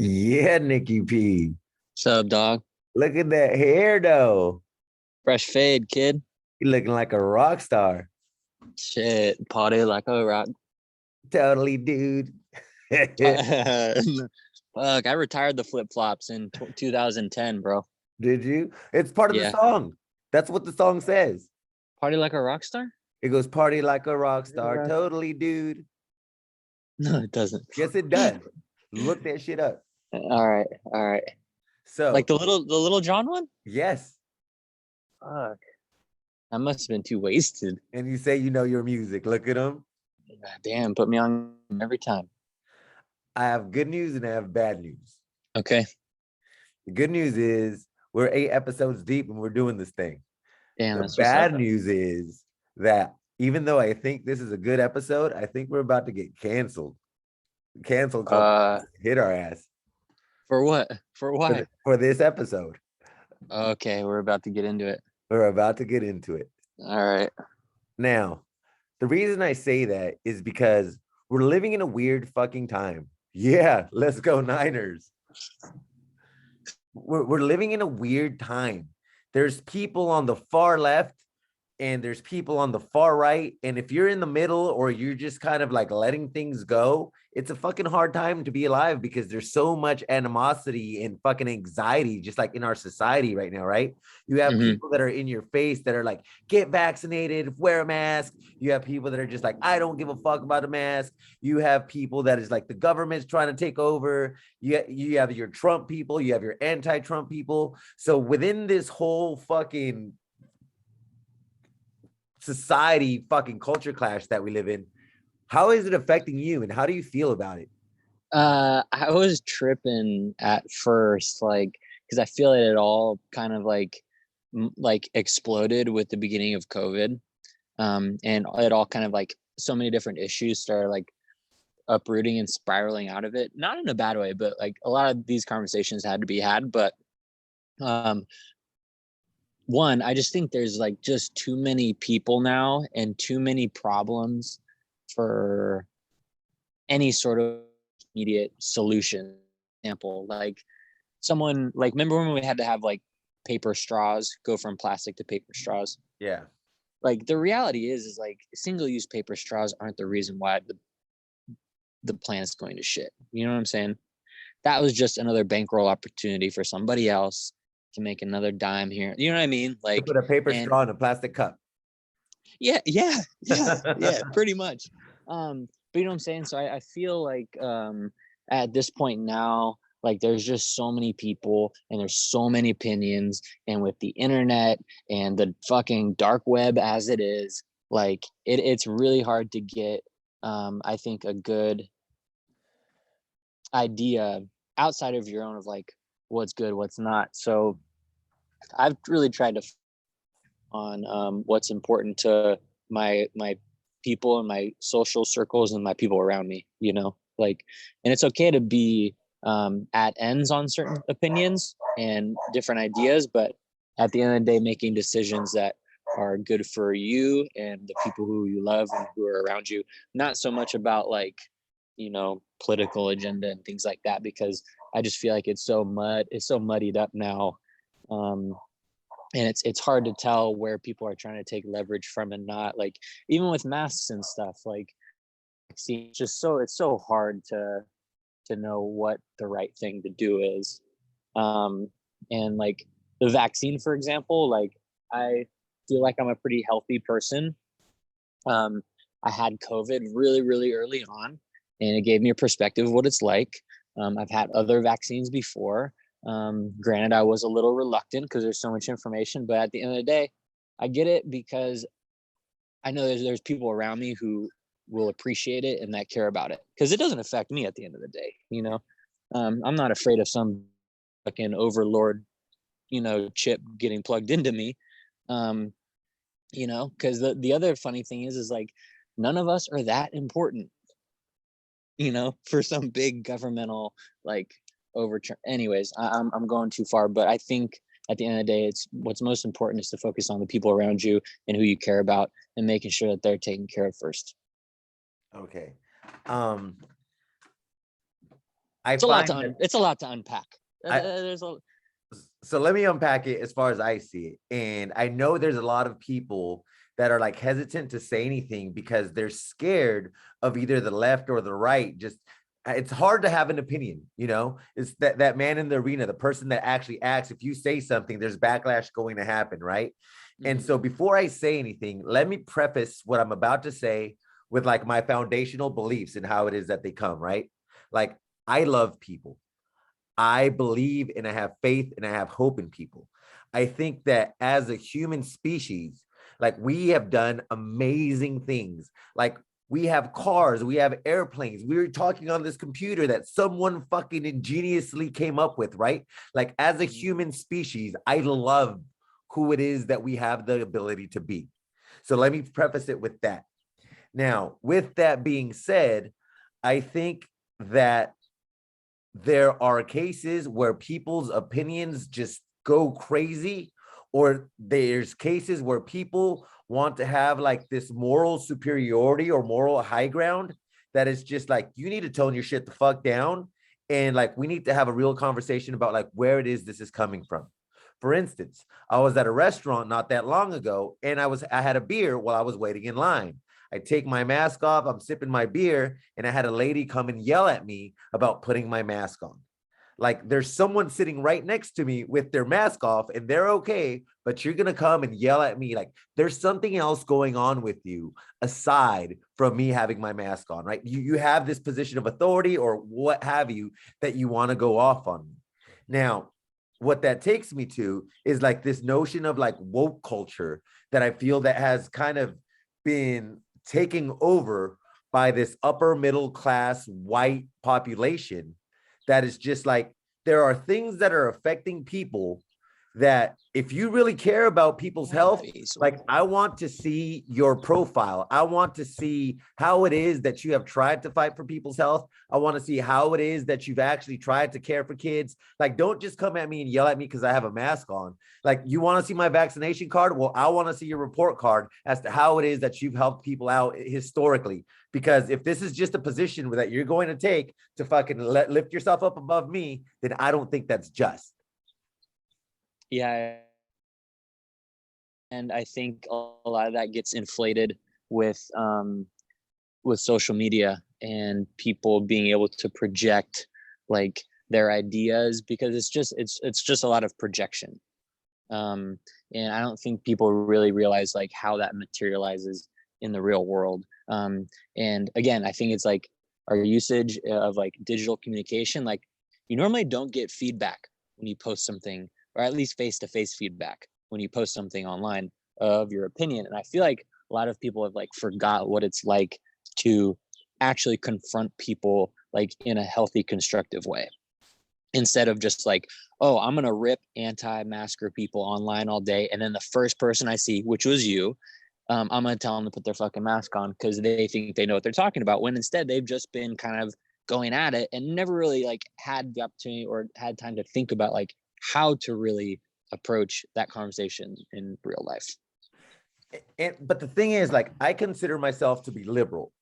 Yeah, Nikki P. What's up, dog? Look at that hair though. Fresh fade, kid. You looking like a rock star. Shit, party like a rock. Totally, dude. Fuck, I retired the flip flops in 2010, bro. Did you? It's part of the Yeah, song. That's what the song says. party like a rock star? It goes party like a rock star. Rock. Totally, dude. No, it doesn't. Yes, it does. Look that shit up. All right, all right. Like So, the little John one? yes. Fuck, I must have been too wasted. And you say you know your music. Look at them. Damn, put me on every time. I have good news and I have bad news. Okay. The good news is we're 8 episodes deep and we're doing this thing. Damn, The that's what's up. bad news is that even though I think this is a good episode, I think we're about to get canceled. Cancel culture hit our ass For what? For why? for this episode. Okay, we're about to get into it. We're about to get into it. All right. Now, the reason I say that is because we're living in a weird fucking time. Yeah, let's go Niners. We're living in a weird time. There's people on the far left and there's people on the far right. And if you're in the middle or you're just kind of like letting things go, it's a fucking hard time to be alive because there's so much animosity and fucking anxiety just like in our society right now, right? You have people that are in your face that are like, get vaccinated, wear a mask. You have people that are just like, I don't give a fuck about a mask. You have people that is like the government's trying to take over. You have your Trump people, you have your anti-Trump people. So within this whole fucking society fucking culture clash that we live in, how is it affecting you and how do you feel about it? I was tripping at first, like, because I feel it all kind of like exploded with the beginning of COVID. And it all kind of like so many different issues started like uprooting and spiraling out of it. Not in a bad way, but like a lot of these conversations had to be had. But one, I just think there's like just too many people now and too many problems for any sort of immediate solution. Example, like someone like remember when we had to have like paper straws go from plastic to paper straws? Yeah. Like the reality is like single-use paper straws aren't the reason why the planet's going to shit. You know what I'm saying? That was just another bankroll opportunity for somebody else to make another dime here. You know what I mean? To Like, put a paper and straw in a plastic cup. yeah, pretty much. But you know what I'm saying? So I feel like at this point now, like there's just so many people and there's so many opinions, and with the internet and the fucking dark web as it is, like it's really hard to get I think a good idea outside of your own of like what's good, what's not. So I've really tried to on what's important to my people and my social circles and my people around me, you know, like, and it's okay to be at ends on certain opinions and different ideas, but at the end of the day, making decisions that are good for you and the people who you love and who are around you, not so much about like, you know, political agenda and things like that, because I just feel like it's so muddied up now. And it's hard to tell where people are trying to take leverage from and not. Like even with masks and stuff, like it's just it's so hard to know what the right thing to do is. And like the vaccine, for example, like I feel like I'm a pretty healthy person. I had COVID really, really early on, and it gave me a perspective of what it's like. I've had other vaccines before. Granted, I was a little reluctant because there's so much information, but at the end of the day, I get it because I know there's people around me who will appreciate it and that care about it, because it doesn't affect me at the end of the day. You know, I'm not afraid of some fucking overlord, you know, chip getting plugged into me. You know, because the other funny thing is like none of us are that important, you know, for some big governmental like overturn. Anyways, I'm going too far, but I think at the end of the day, it's what's most important is to focus on the people around you and who you care about and making sure that they're taken care of first. Okay. I It's a lot find to that it's a lot to unpack. I There's a so let me unpack it as far as I see it. And I know there's a lot of people that are like hesitant to say anything because they're scared of either the left or the right. Just it's hard to have an opinion, you know. It's that man in the arena, the person that actually acts. If you say something, there's backlash going to happen, right? And so before I say anything, let me preface what I'm about to say with like my foundational beliefs and how it is that they come, right? Like I love people. I believe and I have faith and I have hope in people. I think that as a human species, like we have done amazing things. Like we have cars, we have airplanes. We were talking on this computer that someone fucking ingeniously came up with, right? Like as a human species, I love who it is that we have the ability to be. So let me preface it with that. Now, with that being said, I think that there are cases where people's opinions just go crazy, or there's cases where people want to have like this moral superiority or moral high ground that is just like, you need to tone your shit the fuck down. And like, we need to have a real conversation about like where it is this is coming from. For instance, I was at a restaurant not that long ago and I had a beer while I was waiting in line. I take my mask off, I'm sipping my beer, and I had a lady come and yell at me about putting my mask on. Like there's someone sitting right next to me with their mask off and they're okay, but you're going to come and yell at me. Like there's something else going on with you aside from me having my mask on, right? You have this position of authority or what have you that you want to go off on me. Now, what that takes me to is like this notion of like woke culture that I feel that has kind of been taking over by this upper middle class white population that is just like, there are things that are affecting people that if you really care about people's health, like I want to see your profile. I want to see how it is that you have tried to fight for people's health. I want to see how it is that you've actually tried to care for kids. Like, don't just come at me and yell at me because I have a mask on. Like, you want to see my vaccination card? Well, I want to see your report card as to how it is that you've helped people out historically. Because if this is just a position that you're going to take to fucking lift yourself up above me, then I don't think that's just. Yeah, and I think a lot of that gets inflated with social media and people being able to project like their ideas, because it's just a lot of projection, and I don't think people really realize like how that materializes in the real world. And again, I think it's like our usage of like digital communication. Like you normally don't get feedback when you post something, or at least face-to-face feedback when you post something online of your opinion. And I feel like a lot of people have like forgot what it's like to actually confront people like in a healthy, constructive way, instead of just like, oh, I'm gonna rip anti-masker people online all day, and then the first person I see, which was you, I'm gonna tell them to put their fucking mask on because they think they know what they're talking about, when instead they've just been kind of going at it and never really like had the opportunity or had time to think about like how to really approach that conversation in real life. But the thing is, like, I consider myself to be liberal.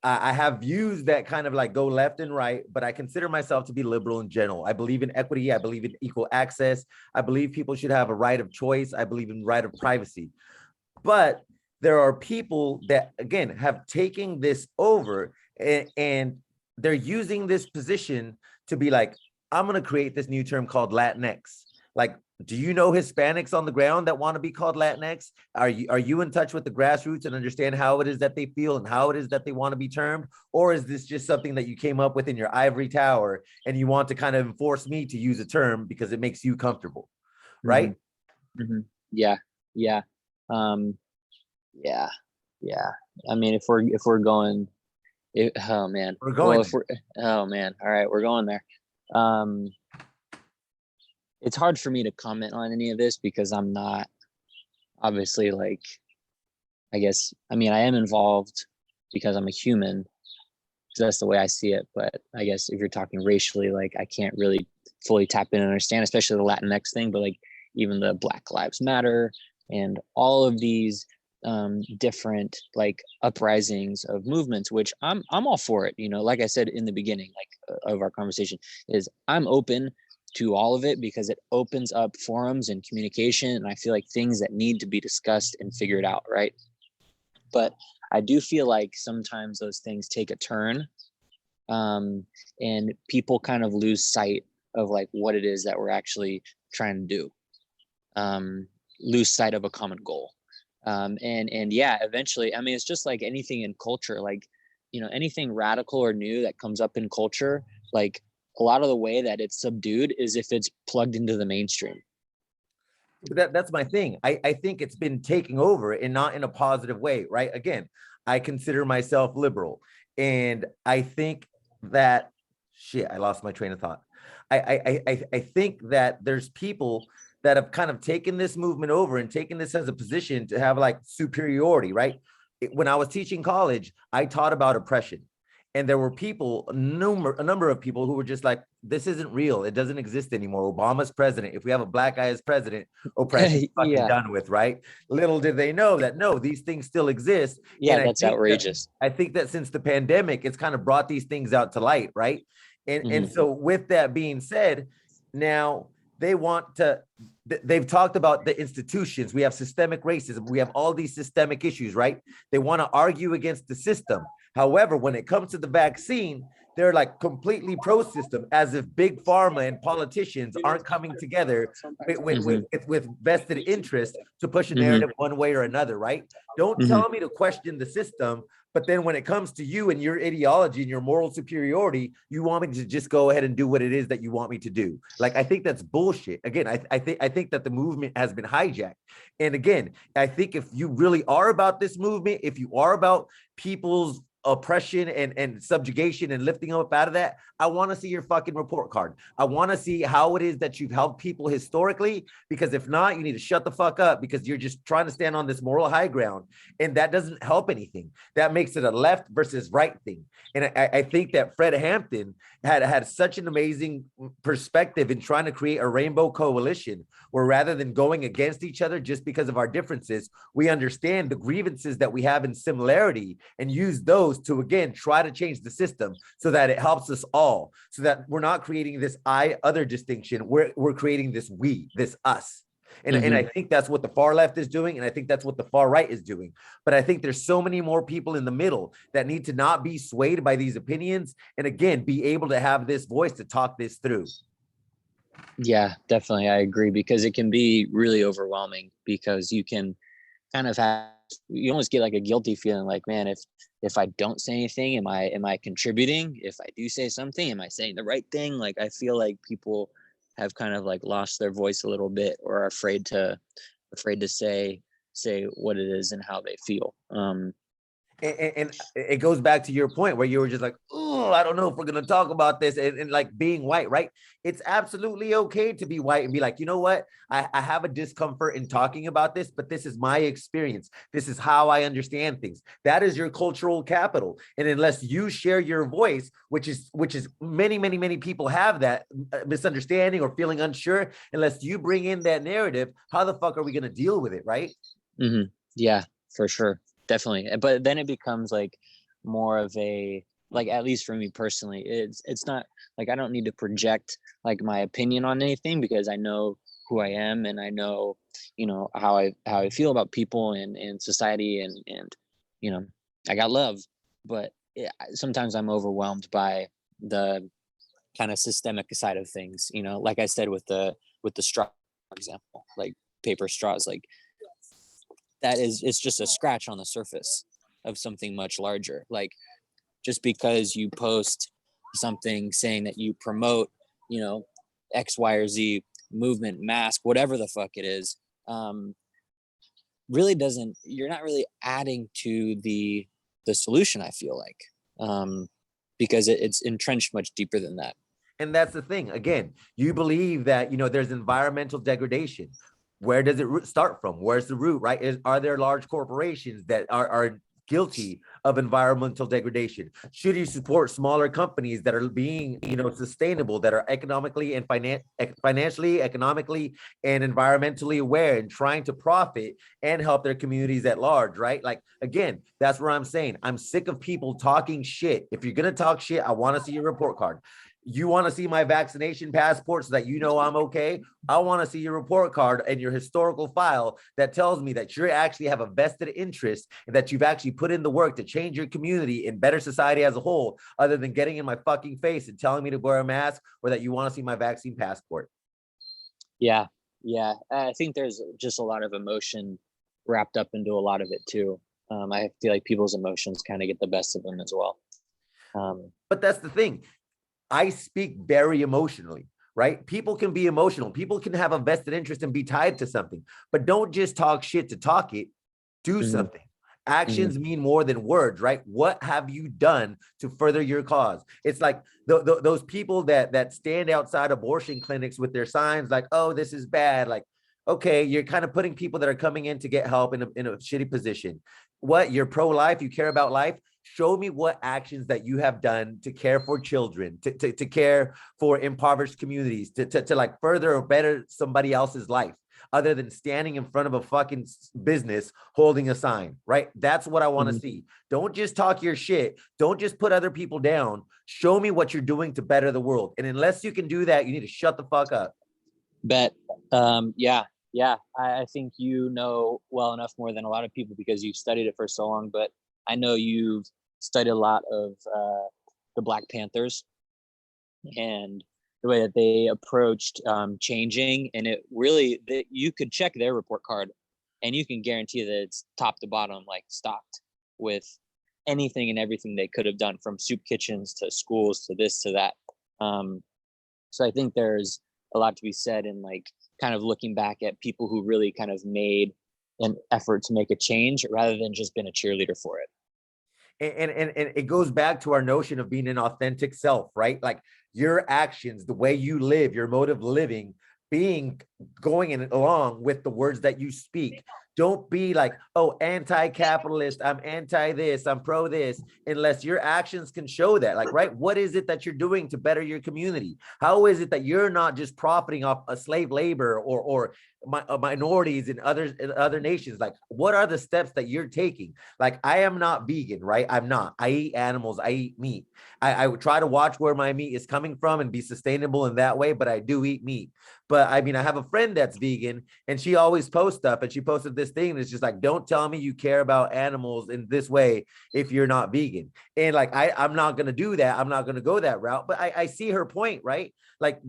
I have views that kind of like go left and right, but I consider myself to be liberal in general. I believe in equity. I believe in equal access. I believe people should have a right of choice. I believe in right of privacy. But there are people that, again, have taken this over and they're using this position to be like, I'm going to create this new term called Latinx. Like, do you know Hispanics on the ground that want to be called Latinx? Are you in touch with the grassroots and understand how it is that they feel and how it is that they want to be termed? Or is this just something that you came up with in your ivory tower and you want to kind of enforce me to use a term because it makes you comfortable, right? Mm-hmm. Mm-hmm. Yeah, yeah, yeah, yeah. I mean, if we're going, oh man, we're going. Well, if we're, oh man, all right, we're going there. It's hard for me to comment on any of this because I'm not obviously like, I guess, I mean, I am involved because I'm a human. So that's the way I see it. But I guess if you're talking racially, like I can't really fully tap in and understand, especially the Latinx thing, but like even the Black Lives Matter and all of these different like uprisings of movements, which I'm all for it. You know, like I said in the beginning, like of our conversation, is I'm open to all of it because it opens up forums and communication, and I feel like things that need to be discussed and figured out, right? But I do feel like sometimes those things take a turn, and people kind of lose sight of like what it is that we're actually trying to do, lose sight of a common goal. And yeah, eventually, I mean, it's just like anything in culture, like, you know, anything radical or new that comes up in culture, like a lot of the way that it's subdued is if it's plugged into the mainstream. That's my thing. I think it's been taking over and not in a positive way, right? Again, I consider myself liberal, and I think that shit, I lost my train of thought. I think that there's people that have kind of taken this movement over and taken this as a position to have like superiority, right? When I was teaching college, I taught about oppression. And there were people, a number of people who were just like, this isn't real. It doesn't exist anymore. Obama's president. If we have a black guy as president, oppression's fucking Yeah, done with, right? Little did they know that no, these things still exist. yeah, And that's outrageous. I think that since the pandemic, it's kind of brought these things out to light, right? And Hmm. so with that being said, now they want to, they've talked about the institutions. We have systemic racism. We have all these systemic issues, right? They want to argue against the system. However, when it comes to the vaccine, they're like completely pro system, as if big pharma and politicians aren't coming together with vested interest to push a Hmm. narrative one way or another, right? Don't Hmm. tell me to question the system, but then when it comes to you and your ideology and your moral superiority, you want me to just go ahead and do what it is that you want me to do. Like, I think that's bullshit. Again, I think that the movement has been hijacked. And again, I think if you really are about this movement, if you are about people's oppression and subjugation and lifting them up out of that, I want to see your fucking report card. I want to see how it is that you've helped people historically, because if not, you need to shut the fuck up, because you're just trying to stand on this moral high ground, and that doesn't help anything. That makes it a left versus right thing. And I think that Fred Hampton had such an amazing perspective in trying to create a rainbow coalition, where rather than going against each other just because of our differences, we understand the grievances that we have in similarity and use those to, again, try to change the system so that it helps us all, so that we're not creating this I other distinction. We're creating this we, this us. And I think that's what the far left is doing. And I think that's what the far right is doing. But I think there's so many more people in the middle that need to not be swayed by these opinions. And again, be able to have this voice to talk this through. Yeah, definitely. I agree, because it can be really overwhelming, because you can kind of have, you almost get like a guilty feeling like, man, if I don't say anything, am I contributing? If I do say something, am I saying the right thing? Like, I feel like people have kind of like lost their voice a little bit, or are afraid to say what it is and how they feel. And it goes back to your point where you were just like, oh, I don't know if we're going to talk about this, and like being white, right? It's absolutely okay to be white and be like, you know what? I have a discomfort in talking about this, but this is my experience. This is how I understand things. That is your cultural capital. And unless you share your voice, which is many people have that misunderstanding or feeling unsure, unless you bring in that narrative, how the fuck are we going to deal with it, right? Mm-hmm. Yeah, for sure. Definitely. But then it becomes like more of a, like, at least for me personally, it's not like I don't need to project like my opinion on anything, because I know who I am, and I know, you know, how I feel about people and society, and you know, I got love. But sometimes I'm overwhelmed by the kind of systemic side of things, you know, like I said with the straw example, like paper straws, like that is, it's just a scratch on the surface of something much larger. Like, just because you post something saying that you promote, you know, X, Y, or Z movement, mask, whatever the fuck it is, really doesn't, you're not really adding to the solution, I feel like. Because it's entrenched much deeper than that. And that's the thing. Again, you believe that, you know, there's environmental degradation. Where does it start from? Where's the root, right? Are there large corporations that are guilty of environmental degradation? Should you support smaller companies that are being, sustainable, that are economically and financially, economically, and environmentally aware and trying to profit and help their communities at large, right? Like, again, that's where I'm saying I'm sick of people talking shit. If you're going to talk shit, I want to see your report card. You want to see my vaccination passport so that I'm okay? I want to see your report card and your historical file that tells me that you actually have a vested interest and that you've actually put in the work to change your community and better society as a whole, other than getting in my fucking face and telling me to wear a mask or that you want to see my vaccine passport. Yeah. I think there's just a lot of emotion wrapped up into a lot of it too. I feel like people's emotions kind of get the best of them as well. But that's the thing. I speak very emotionally, right? People can be emotional. People can have a vested interest and be tied to something, but don't just talk shit to talk it. Do something. Actions mean more than words, right? What have you done to further your cause? It's like those people that stand outside abortion clinics with their signs like, oh, this is bad. Like, okay, you're kind of putting people that are coming in to get help in a shitty position. What, you're pro-life, you care about life? Show me what actions that you have done to care for children, to care for impoverished communities, to like further or better somebody else's life, other than standing in front of a fucking business holding a sign, right? That's what I want to see. Don't just talk your shit. Don't just put other people down. Show me what you're doing to better the world. And unless you can do that, you need to shut the fuck up. Bet. Yeah. I think you know well enough more than a lot of people because you've studied it for so long, but I know you've studied a lot of the Black Panthers and the way that they approached changing, and it really, you could check their report card and you can guarantee that it's top to bottom, like stocked with anything and everything they could have done, from soup kitchens to schools to this to that. So I think there's a lot to be said in like kind of looking back at people who really kind of made an effort to make a change rather than just been a cheerleader for it. And it goes back to our notion of being an authentic self, right? Like your actions, the way you live, your mode of living, going along with the words that you speak. Don't be like, oh, anti-capitalist, I'm anti this, I'm pro this, unless your actions can show that. Like, right, what is it that you're doing to better your community? How is it that you're not just profiting off a slave labor or minorities in other nations? Like, what are the steps that you're taking? Like, I am not vegan, right? I'm not. I eat animals, I eat meat. I would try to watch where my meat is coming from and be sustainable in that way, but I do eat meat. But I mean, I have a friend that's vegan and she always posts stuff, and she posted this thing that's just like, don't tell me you care about animals in this way if you're not vegan. And like, I'm not going to do that. I'm not going to go that route, but I see her point, right? Like,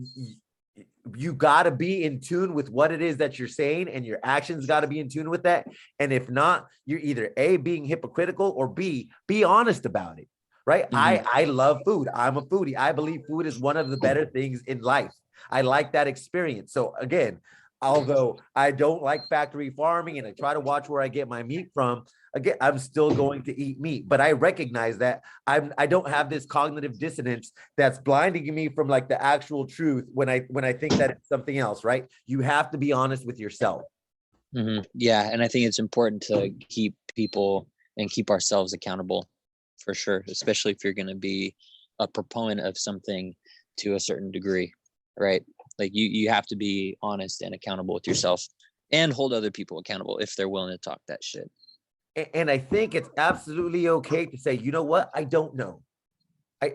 you got to be in tune with what it is that you're saying, and your actions got to be in tune with that. And if not, you're either A, being hypocritical, or B, be honest about it, right? I love food. I'm a foodie. I believe food is one of the better things in life. I like that experience. So again, although I don't like factory farming and I try to watch where I get my meat from, again, I'm still going to eat meat. But I recognize that I don't have this cognitive dissonance that's blinding me from like the actual truth when I think that it's something else, right? You have to be honest with yourself. Yeah, and I think it's important to keep people and keep ourselves accountable for sure, especially if you're going to be a proponent of something to a certain degree, right? Like you have to be honest and accountable with yourself and hold other people accountable if they're willing to talk that shit. And I think it's absolutely okay to say, you know what? I don't know.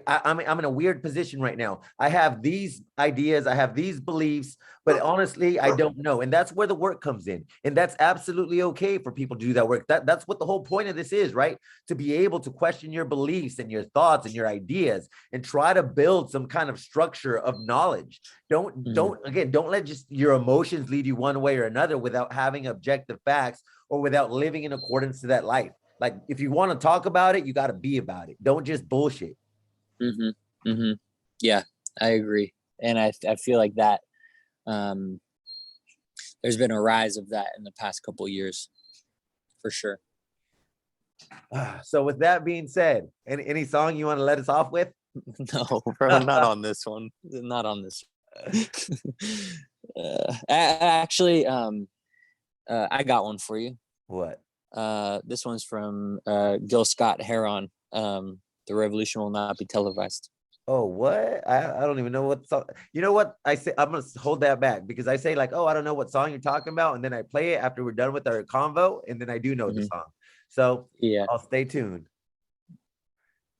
I'm in a weird position right now. I have these ideas, I have these beliefs, but honestly, I don't know. And that's where the work comes in. And that's absolutely okay for people to do that work. That's what the whole point of this is, right? To be able to question your beliefs and your thoughts and your ideas and try to build some kind of structure of knowledge. Don't let just your emotions lead you one way or another without having objective facts or without living in accordance to that life. Like, if you want to talk about it, you got to be about it. Don't just bullshit. Yeah, I agree. And I feel like that there's been a rise of that in the past couple of years, for sure. So with that being said, any song you want to let us off with? No, bro, not on this one. Not on this. Actually, I got one for you. What? This one's from Gil Scott Heron. The revolution will not be televised. Oh, what? I don't even know what song. You know what? I say I'm gonna hold that back because I say like, oh, I don't know what song you're talking about, and then I play it after we're done with our convo, and then I do know the song. So Yeah. I'll stay tuned.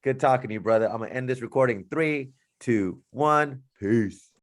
Good talking to you, brother. I'm gonna end this recording. 3, 2, 1. Peace.